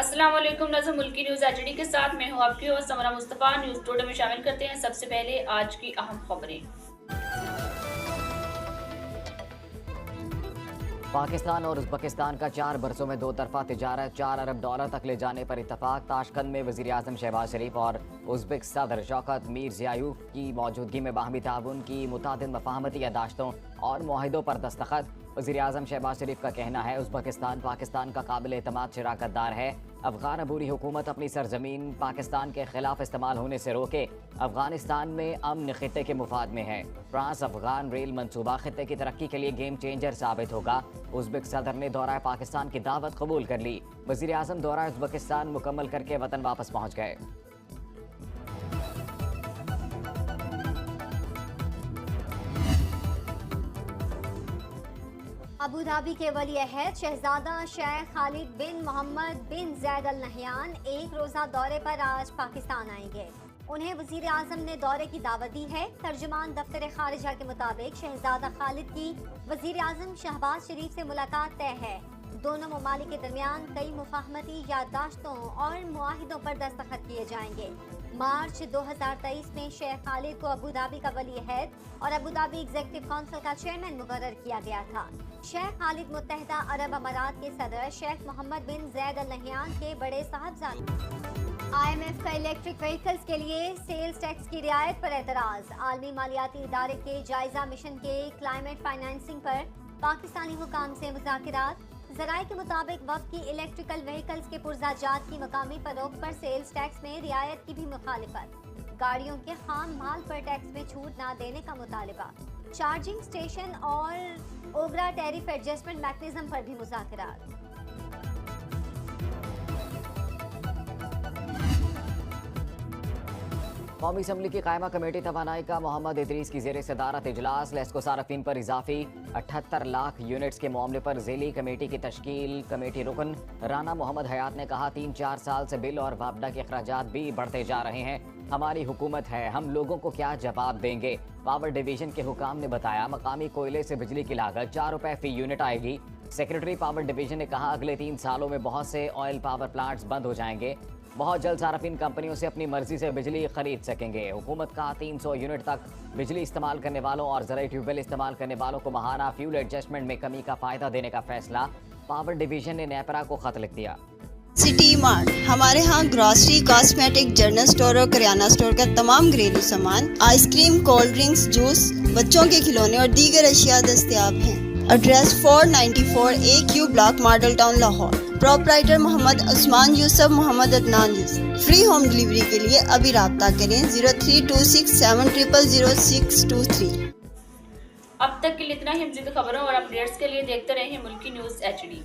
السلام علیکم، نظر ملکی نیوز ایچ ڈی کے ساتھ میں ہوں آپ کی ہوسٹ سمرہ مصطفیٰ۔ نیوز ٹوڈے میں شامل کرتے ہیں سب سے پہلے آج کی اہم خبریں۔ پاکستان اور ازبکستان کا 4 برسوں میں 2 طرفہ تجارت $4 ارب تک لے جانے پر اتفاق۔ تاشقند میں وزیراعظم شہباز شریف اور ازبک صدر شوکت میرزیایوف کی موجودگی میں باہمی تعاون کی متعدد مفاہمتی یادداشتوں اور معاہدوں پر دستخط۔ وزیراعظم شہباز شریف کا کہنا ہے ازبکستان پاکستان کا قابل اعتماد شراکت دار ہے۔ افغان عبوری حکومت اپنی سرزمین پاکستان کے خلاف استعمال ہونے سے روکے۔ افغانستان میں امن خطے کے مفاد میں ہے۔ فرانس افغان ریل منصوبہ خطے کی ترقی کے لیے گیم چینجر ثابت ہوگا۔ ازبک صدر نے دورہ پاکستان کی دعوت قبول کر لی۔ وزیراعظم دورہ ازبکستان مکمل کر کے وطن واپس پہنچ گئے۔ ابوظہبی کے ولی عہد شہزادہ شیخ خالد بن محمد بن زید ال نہیان 1 روزہ دورے پر آج پاکستان آئیں گے۔ انہیں وزیر اعظم نے دورے کی دعوت دی ہے۔ ترجمان دفتر خارجہ کے مطابق شہزادہ خالد کی وزیر اعظم شہباز شریف سے ملاقات طے ہے۔ دونوں ممالک کے درمیان کئی مفاہمتی یادداشتوں اور معاہدوں پر دستخط کیے جائیں گے۔ مارچ 2023 میں شیخ خالد کو ابوظہبی کا ولی عہد اور ابوظہبی ایگزیکٹو کونسل کا چیئرمین مقرر کیا گیا تھا۔ شیخ خالد متحدہ عرب امارات کے صدر شیخ محمد بن زید ال نہیان کے بڑے صاحبزادے۔ IMF کا الیکٹرک وہیکلز کے لیے سیلز ٹیکس کی رعایت پر اعتراض۔ عالمی مالیاتی ادارے کے جائزہ مشن کے کلائمیٹ فائنانسنگ پر پاکستانی حکام سے مذاکرات۔ ذرائع کے مطابق وفد کی الیکٹریکل وہیکلز کے پرزہ جات کی مقامی فروخت پر سیلز ٹیکس میں رعایت کی بھی مخالفت۔ گاڑیوں کے خام مال پر ٹیکس میں چھوٹ نہ دینے کا مطالبہ۔ چارجنگ اسٹیشن اور اوگرا ٹیرف ایڈجسٹمنٹ میکنزم پر بھی مذاکرات۔ قومی اسمبلی کی قائمہ کمیٹی توانائی کا محمد ادریس کی زیر صدارت اجلاس۔ لیسکو صارفین پر اضافی 78 لاکھ یونٹس کے معاملے پر ذیلی کمیٹی کی تشکیل۔ کمیٹی رکن رانا محمد حیات نے کہا 3-4 سال سے بل اور وابڈا کے اخراجات بھی بڑھتے جا رہے ہیں۔ ہماری حکومت ہے، ہم لوگوں کو کیا جواب دیں گے۔ پاور ڈویژن کے حکام نے بتایا مقامی کوئلے سے بجلی کی لاگت 4 روپے فی یونٹ آئے گی۔ سیکرٹری پاور ڈویژن نے کہا اگلے 3 سالوں میں بہت سے آئل پاور پلانٹس بند ہو جائیں گے۔ بہت جلد صارفین کمپنیوں سے اپنی مرضی سے بجلی خرید سکیں گے۔ حکومت کا 300 یونٹ تک بجلی استعمال کرنے والوں اور زرعی ٹیوب ویل استعمال کرنے والوں کو ماہانہ فیول ایڈجسٹمنٹ میں کمی کا فائدہ دینے کا فیصلہ۔ پاور ڈویژن نے نیپرا کو خط لکھ دیا۔ سٹی مارٹ ہمارے ہاں گروسری، کاسمیٹک، جنرل سٹور اور کریانہ سٹور کا تمام گھریلو سامان، ice cream, cold drinks, juice, بچوں کے کھلونے اور دیگر اشیاء دستیاب ہیں۔ Address 494 AQ block, model town, Lahore. Proprietor Muhammad Usman Yousuf, Muhammad Adnan Yousuf. Free home delivery کے لیے ابھی رابطہ کریں 0326700623۔ اب تک کے لیے اتنا ہی۔ مزید خبروں اور اپڈیٹس کے لیے دیکھتے رہیں ملکی نیوز ایچ ڈی۔